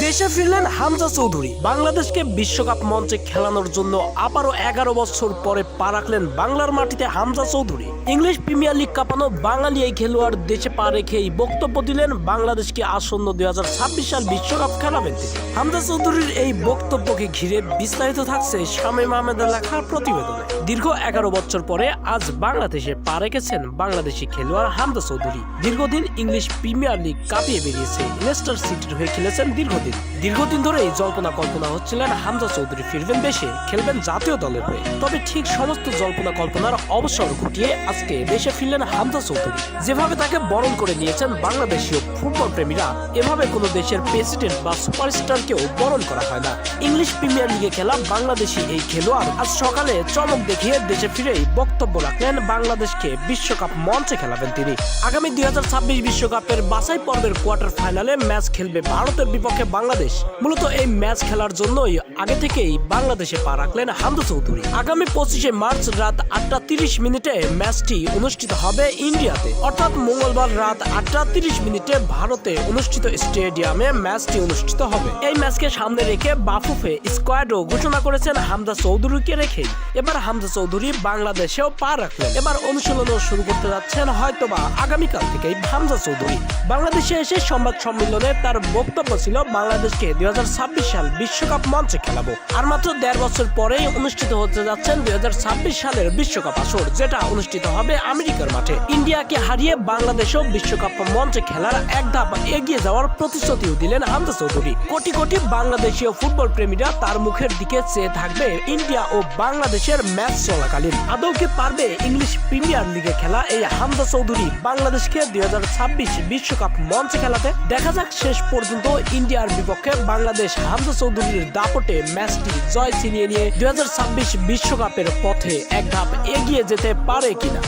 দেশে ফিরলেন হামজা চৌধুরী। বাংলাদেশকে বিশ্বকাপ মঞ্চে খেলানোর জন্য আবারও 11 বছর পরে পা রাখলেন বাংলার মাটিতে Hamza Chowdhury. English premier league কাঁপানো বাঙালি এই খেলোয়াড় দেশে পা রেখেই বক্তব্য দিলেন বাংলাদেশকে আসন্ন 2026 সাল বিশ্বকাপ খেলাবেন তিনি। হামজা চৌধুরীর এই বক্তব্যকে ঘিরে বিস্তারিত থাকছে শামীম আহমেদের লেখা প্রতিবেদনে। দীর্ঘ 11 বছর পরে আজ বাংলাদেশে পা রেখেছেন বাংলাদেশি খেলোয়াড় হামজা চৌধুরী। দীর্ঘদিন ইংলিশ প্রিমিয়ার লিগ কাঁপিয়ে বেরিয়েছে, লেস্টার সিটির হয়ে খেলেছেন দীর্ঘদিন ধরে জল্পনা কল্পনা হচ্ছিলেন হামজা চৌধুরী ফিরবেন দেশে, খেলবেন জাতীয় দলের হয়ে। তবে ঠিক সমস্ত জল্পনা কল্পনার অবসর ঘটিয়ে আজকে দেশে ফিরলেন হামজা চৌধুরী। যেভাবে তাকে বরণ করে নিয়েছেন বাংলাদেশীয় ফুটবল প্রেমীরা, এভাবে কোনো দেশের প্রেসিডেন্ট বা সুপারস্টারকেও বরণ করা হয় না। ইংলিশ প্রিমিয়ার লিগে খেলা বাংলাদেশি এই খেলোয়াড় আজ সকালে চমক দেখিয়ে দেশে ফিরেই বক্তব্য রাখলেন বাংলাদেশকে বিশ্বকাপ মঞ্চে খেলাবেন তিনি। আগামী 2026 বিশ্বকাপের বাছাই পর্বের কোয়ার্টার ফাইনালে ম্যাচ খেলবে ভারতের বিপক্ষে বাংলাদেশ। মূলত এই ম্যাচ খেলার জন্যই আগে থেকেই বাংলাদেশে পা রাখলেন হামজা চৌধুরী। আগামী 25 মার্চ রাত 8:30 ম্যাচটি অনুষ্ঠিত হবে ইন্ডিয়াতে, অর্থাৎ মঙ্গলবার রাত 8:30 ভারতে অনুষ্ঠিত স্টেডিয়ামে ম্যাচটি অনুষ্ঠিত হবে। এই ম্যাচকে সামনে রেখে বাফুফে স্কোয়াডও ঘোষণা করেছেন হামজা চৌধুরীকে রেখেই এবার হামজা চৌধুরী বাংলাদেশেও পা রাখলেন। এবার অনুশীলনও শুরু করতে যাচ্ছেন হয়তোবা আগামীকাল থেকেই হামজা চৌধুরী। বাংলাদেশে এসে সংবাদ সম্মেলনে তার বক্তব্য ছিল বাংলাদেশকে 2026 সাল বিশ্বকাপ মঞ্চে খেলাবো। আর মাত্র 1.5 বছর পরেই অনুষ্ঠিত হতে যাচ্ছেন 2026 সালের বিশ্বকাপ আসর, যেটা অনুষ্ঠিত হবে আমেরিকার মাঠে। ইন্ডিয়াকে হারিয়ে বাংলাদেশও বিশ্বকাপ মঞ্চে খেলার এক ধাপ এগিয়ে যাওয়ার প্রতিশ্রুতিও দিলেন হামজা চৌধুরী। কোটি কোটি বাংলাদেশীয় ফুটবল প্রেমীরা তার মুখের দিকে চেয়ে থাকবে ইন্ডিয়া ও বাংলাদেশের ম্যাচ চলাকালীন। আদৌ কি পারবে ইংলিশ প্রিমিয়ার লিগে খেলা এই হামজা চৌধুরী বাংলাদেশকে 2026 বিশ্বকাপ মঞ্চে খেলাতে? দেখা যাক শেষ পর্যন্ত ইন্ডিয়ার বিপক্ষে বাংলাদেশ হামজা চৌধুরীর দাপটে ম্যাচটি জয় ছিনিয়ে নিয়ে 2026 বিশ্বকাপের পথে এক ধাপ এগিয়ে যেতে পারে কিনা।